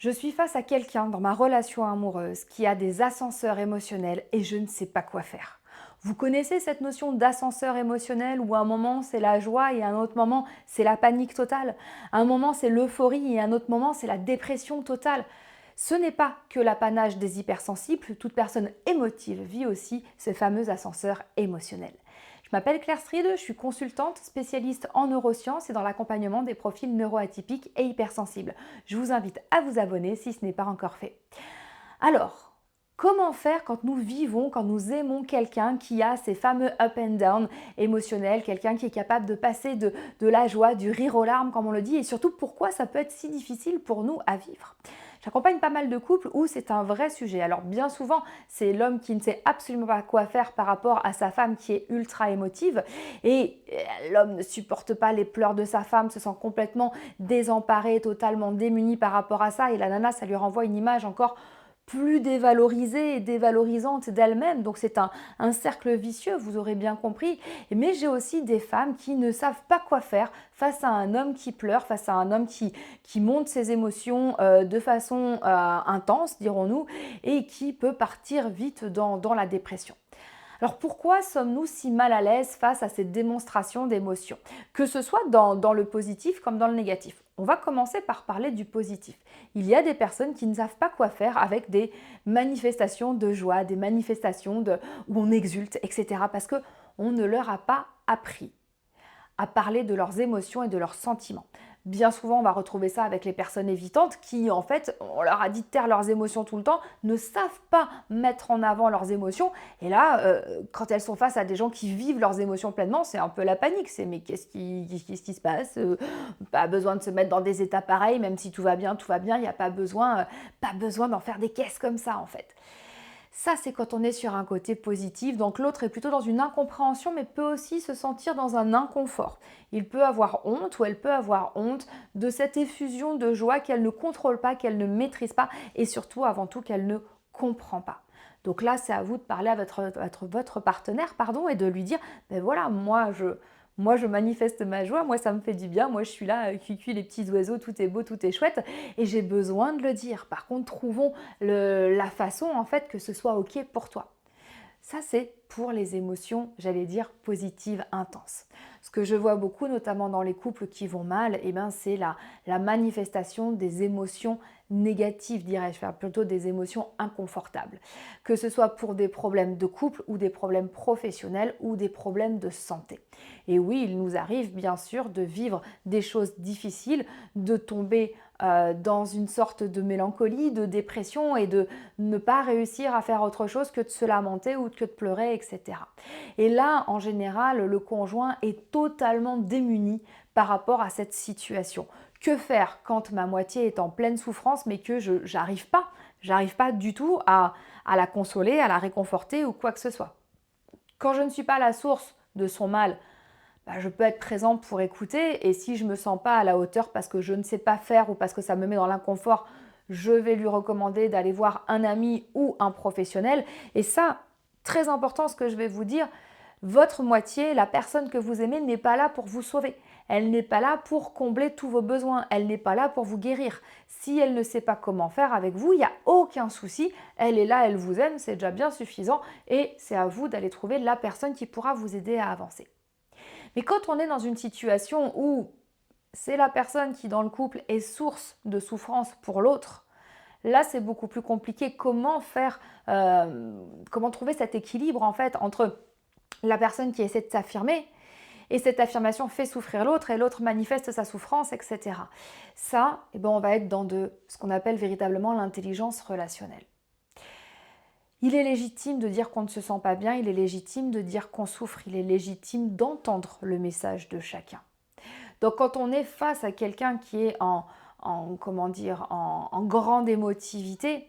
Je suis face à quelqu'un dans ma relation amoureuse qui a des ascenseurs émotionnels et je ne sais pas quoi faire. Vous connaissez cette notion d'ascenseur émotionnel où à un moment c'est la joie et à un autre moment c'est la panique totale, à un moment c'est l'euphorie et à un autre moment c'est la dépression totale. Ce n'est pas que l'apanage des hypersensibles, toute personne émotive vit aussi ce fameux ascenseur émotionnel. Je m'appelle Claire Stride, je suis consultante spécialiste en neurosciences et dans l'accompagnement des profils neuroatypiques et hypersensibles. Je vous invite à vous abonner si ce n'est pas encore fait. Alors, comment faire quand nous vivons, quand nous aimons quelqu'un qui a ces fameux up and down émotionnels, quelqu'un qui est capable de passer de la joie, du rire aux larmes comme on le dit, et surtout pourquoi ça peut être si difficile pour nous à vivre. J'accompagne pas mal de couples où c'est un vrai sujet. Alors bien souvent, c'est l'homme qui ne sait absolument pas quoi faire par rapport à sa femme qui est ultra émotive et l'homme ne supporte pas les pleurs de sa femme, se sent complètement désemparé, totalement démuni par rapport à ça et la nana, ça lui renvoie une image encore plus dévalorisée et dévalorisante d'elle-même. Donc c'est un cercle vicieux, vous aurez bien compris. Mais j'ai aussi des femmes qui ne savent pas quoi faire face à un homme qui pleure, face à un homme qui monte ses émotions de façon intense, dirons-nous, et qui peut partir vite dans la dépression. Alors pourquoi sommes-nous si mal à l'aise face à ces démonstrations d'émotions? Que ce soit dans le positif comme dans le négatif. On va commencer par parler du positif. Il y a des personnes qui ne savent pas quoi faire avec des manifestations de joie, des manifestations où on exulte, etc. Parce qu'on ne leur a pas appris à parler de leurs émotions et de leurs sentiments. Bien souvent, on va retrouver ça avec les personnes évitantes qui, en fait, on leur a dit de taire leurs émotions tout le temps, ne savent pas mettre en avant leurs émotions. Et là, quand elles sont face à des gens qui vivent leurs émotions pleinement, c'est un peu la panique. C'est mais qu'est-ce qui se passe? Pas besoin de se mettre dans des états pareils, même si tout va bien, il n'y a pas besoin d'en faire des caisses comme ça, en fait. Ça, c'est quand on est sur un côté positif, donc l'autre est plutôt dans une incompréhension, mais peut aussi se sentir dans un inconfort. Il peut avoir honte ou elle peut avoir honte de cette effusion de joie qu'elle ne contrôle pas, qu'elle ne maîtrise pas et surtout, avant tout, qu'elle ne comprend pas. Donc là, c'est à vous de parler à votre partenaire et de lui dire, ben voilà, moi, je manifeste ma joie, moi, ça me fait du bien, moi, je suis là, cuicui les petits oiseaux, tout est beau, tout est chouette, et j'ai besoin de le dire. Par contre, trouvons la façon, en fait, que ce soit OK pour toi. Ça, c'est pour les émotions, j'allais dire, positives, intenses. Ce que je vois beaucoup, notamment dans les couples qui vont mal, c'est la manifestation des émotions négatives, dirais-je, enfin, plutôt des émotions inconfortables. Que ce soit pour des problèmes de couple ou des problèmes professionnels ou des problèmes de santé. Et oui, il nous arrive bien sûr de vivre des choses difficiles, de tomber dans une sorte de mélancolie, de dépression et de ne pas réussir à faire autre chose que de se lamenter ou que de pleurer, etc. Et là, en général, le conjoint est totalement démuni par rapport à cette situation. Que faire quand ma moitié est en pleine souffrance mais que j'arrive pas du tout à la consoler, à la réconforter ou quoi que ce soit. Quand je ne suis pas la source de son mal, je peux être présente pour écouter et si je ne me sens pas à la hauteur parce que je ne sais pas faire ou parce que ça me met dans l'inconfort, je vais lui recommander d'aller voir un ami ou un professionnel. Et ça, très important ce que je vais vous dire, votre moitié, la personne que vous aimez, n'est pas là pour vous sauver. Elle n'est pas là pour combler tous vos besoins. Elle n'est pas là pour vous guérir. Si elle ne sait pas comment faire avec vous, il n'y a aucun souci. Elle est là, elle vous aime, c'est déjà bien suffisant. Et c'est à vous d'aller trouver la personne qui pourra vous aider à avancer. Mais quand on est dans une situation où c'est la personne qui, dans le couple, est source de souffrance pour l'autre, là, c'est beaucoup plus compliqué. Comment trouver cet équilibre en fait entre la personne qui essaie de s'affirmer et cette affirmation fait souffrir l'autre et l'autre manifeste sa souffrance, etc. Ça, on va être dans ce qu'on appelle véritablement l'intelligence relationnelle. Il est légitime de dire qu'on ne se sent pas bien, il est légitime de dire qu'on souffre, il est légitime d'entendre le message de chacun. Donc quand on est face à quelqu'un qui est en grande émotivité,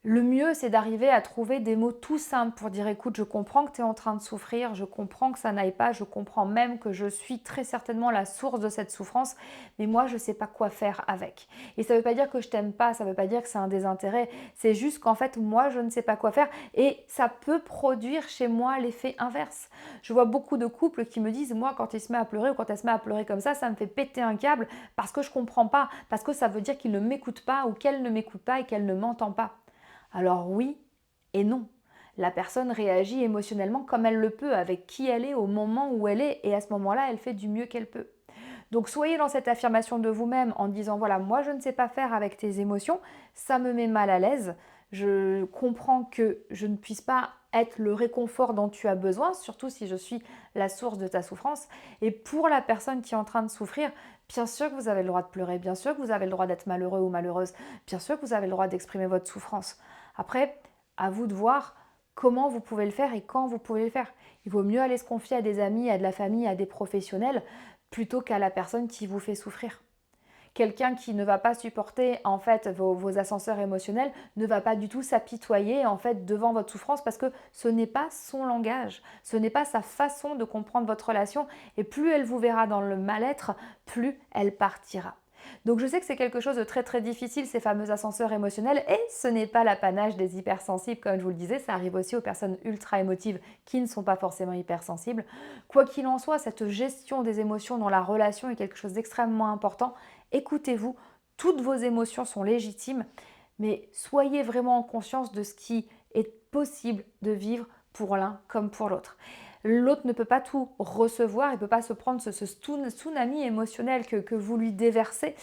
Le mieux, c'est d'arriver à trouver des mots tout simples pour dire: «Écoute, je comprends que tu es en train de souffrir, je comprends que ça n'aille pas, je comprends même que je suis très certainement la source de cette souffrance, mais moi, je ne sais pas quoi faire avec». Et ça ne veut pas dire que je t'aime pas, ça ne veut pas dire que c'est un désintérêt, c'est juste qu'en fait, moi, je ne sais pas quoi faire et ça peut produire chez moi l'effet inverse. Je vois beaucoup de couples qui me disent: «Moi, quand il se met à pleurer ou quand elle se met à pleurer comme ça me fait péter un câble parce que je comprends pas, parce que ça veut dire qu'il ne m'écoute pas ou qu'elle ne m'écoute pas et qu'elle ne m'entend pas». Alors oui et non. La personne réagit émotionnellement comme elle le peut, avec qui elle est au moment où elle est, et à ce moment-là, elle fait du mieux qu'elle peut. Donc soyez dans cette affirmation de vous-même en disant, voilà, moi je ne sais pas faire avec tes émotions, ça me met mal à l'aise, je comprends que je ne puisse pas être le réconfort dont tu as besoin, surtout si je suis la source de ta souffrance. Et pour la personne qui est en train de souffrir, bien sûr que vous avez le droit de pleurer, bien sûr que vous avez le droit d'être malheureux ou malheureuse, bien sûr que vous avez le droit d'exprimer votre souffrance. Après, à vous de voir comment vous pouvez le faire et quand vous pouvez le faire. Il vaut mieux aller se confier à des amis, à de la famille, à des professionnels, plutôt qu'à la personne qui vous fait souffrir. Quelqu'un qui ne va pas supporter en fait vos ascenseurs émotionnels ne va pas du tout s'apitoyer en fait devant votre souffrance parce que ce n'est pas son langage, ce n'est pas sa façon de comprendre votre relation, et plus elle vous verra dans le mal-être, plus elle partira. Donc je sais que c'est quelque chose de très très difficile, ces fameux ascenseurs émotionnels, et ce n'est pas l'apanage des hypersensibles, comme je vous le disais, ça arrive aussi aux personnes ultra émotives qui ne sont pas forcément hypersensibles. Quoi qu'il en soit, cette gestion des émotions dans la relation est quelque chose d'extrêmement important. Écoutez-vous, toutes vos émotions sont légitimes, mais soyez vraiment en conscience de ce qui est possible de vivre pour l'un comme pour l'autre. L'autre ne peut pas tout recevoir, il ne peut pas se prendre ce tsunami émotionnel que vous lui déversez,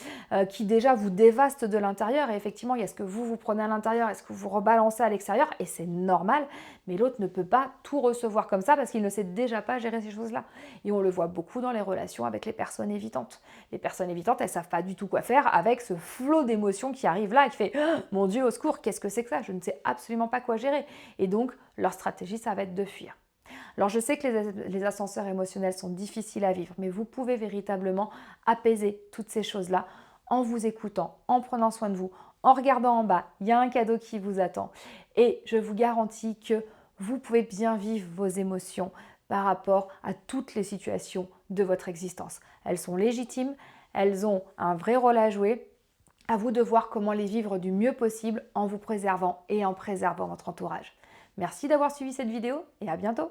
qui déjà vous dévaste de l'intérieur. Et effectivement, il y a ce que vous prenez à l'intérieur et ce que vous rebalancez à l'extérieur, et c'est normal, mais l'autre ne peut pas tout recevoir comme ça parce qu'il ne sait déjà pas gérer ces choses-là. Et on le voit beaucoup dans les relations avec les personnes évitantes. Les personnes évitantes, elles ne savent pas du tout quoi faire avec ce flot d'émotions qui arrive là et qui fait «Oh, mon Dieu, au secours, qu'est-ce que c'est que ça? Je ne sais absolument pas quoi gérer». Et donc, leur stratégie, ça va être de fuir. Alors je sais que les ascenseurs émotionnels sont difficiles à vivre, mais vous pouvez véritablement apaiser toutes ces choses-là en vous écoutant, en prenant soin de vous, en regardant en bas. Il y a un cadeau qui vous attend. Et je vous garantis que vous pouvez bien vivre vos émotions par rapport à toutes les situations de votre existence. Elles sont légitimes, elles ont un vrai rôle à jouer. À vous de voir comment les vivre du mieux possible en vous préservant et en préservant votre entourage. Merci d'avoir suivi cette vidéo et à bientôt.